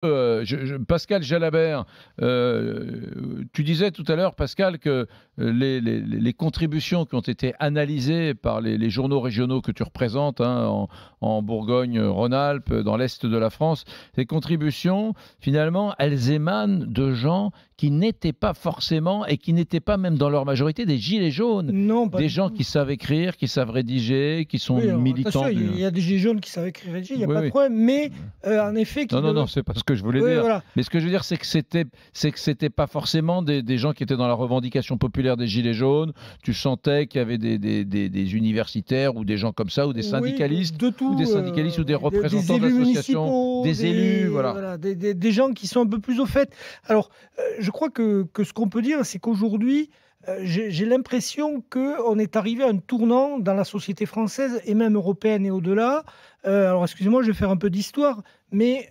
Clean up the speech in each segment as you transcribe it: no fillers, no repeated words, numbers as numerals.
Pascal Jalabert, tu disais tout à l'heure, Pascal, que les contributions qui ont été analysées par les journaux régionaux que tu représentes, hein, en Bourgogne-Rhône-Alpes, dans l'Est de la France, ces contributions, finalement, elles émanent de gens qui n'étaient pas forcément, et qui n'étaient pas même dans leur majorité, des gilets jaunes. Non, pas Des du gens tout. qui savent écrire, qui savent rédiger, qui sont Oui, alors, militants attention, il y a des gilets jaunes qui savent écrire, il n'y a Oui, pas de oui. problème, mais en effet... Non, non, non, c'est pas ce que je voulais Oui, dire. voilà. Mais ce que je veux dire, c'est que c'était pas forcément des gens qui étaient dans la revendication populaire des Gilets jaunes. Tu sentais qu'il y avait des universitaires ou des gens comme ça, ou des syndicalistes, de tout, ou des syndicalistes ou des représentants des élus d'associations, municipaux, des élus, voilà. voilà, des gens qui sont un peu plus au fait. Alors, je crois que ce qu'on peut dire, c'est qu'aujourd'hui, j'ai l'impression qu'on est arrivé à un tournant dans la société française et même européenne et au-delà. Alors, excusez-moi, je vais faire un peu d'histoire, mais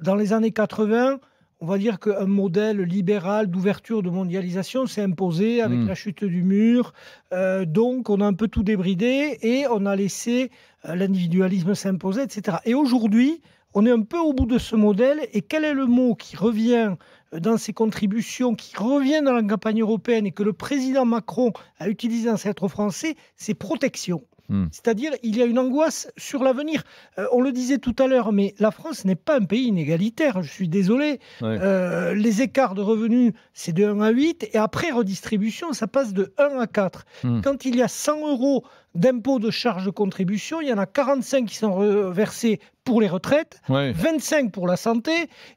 dans les années 80, on va dire qu'un modèle libéral d'ouverture, de mondialisation s'est imposé avec la chute du mur. Donc, on a un peu tout débridé et on a laissé l'individualisme s'imposer, etc. Et aujourd'hui, on est un peu au bout de ce modèle. Et quel est le mot qui revient dans ses contributions, qui revient dans la campagne européenne et que le président Macron a utilisé dans cette lettre aux Français? C'est protection. C'est-à-dire, il y a une angoisse sur l'avenir. On le disait tout à l'heure, mais la France n'est pas un pays inégalitaire, je suis désolé. Ouais. Les écarts de revenus, c'est de 1 à 8, et après redistribution, ça passe de 1 à 4. Quand il y a 100 euros d'impôts de charges de contribution, il y en a 45 qui sont versés pour les retraites, 25 pour la santé,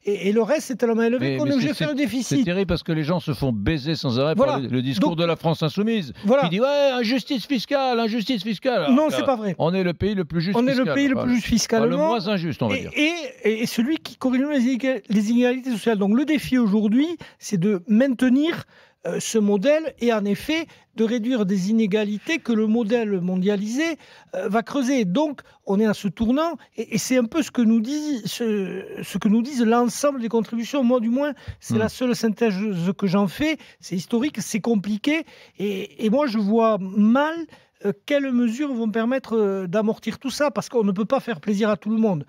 et le reste est tellement élevé qu'on est obligé de faire le déficit. C'est terrible parce que les gens se font baiser sans arrêt Voilà. par le discours Donc, de la France insoumise, voilà. qui dit ouais, injustice fiscale, injustice fiscale. Alors, non, c'est pas vrai. On est le pays le plus juste On fiscal. est le pays le plus juste fiscalement. Le moins injuste, on va dire. Et celui qui corrige les inégalités sociales. Donc le défi aujourd'hui, c'est de maintenir ce modèle et en effet de réduire des inégalités que le modèle mondialisé va creuser. Donc on est à ce tournant et c'est un peu ce que nous disent l'ensemble des contributions. Moi du moins, c'est la seule synthèse que j'en fais. C'est historique, c'est compliqué et moi je vois mal quelles mesures vont permettre d'amortir tout ça, parce qu'on ne peut pas faire plaisir à tout le monde.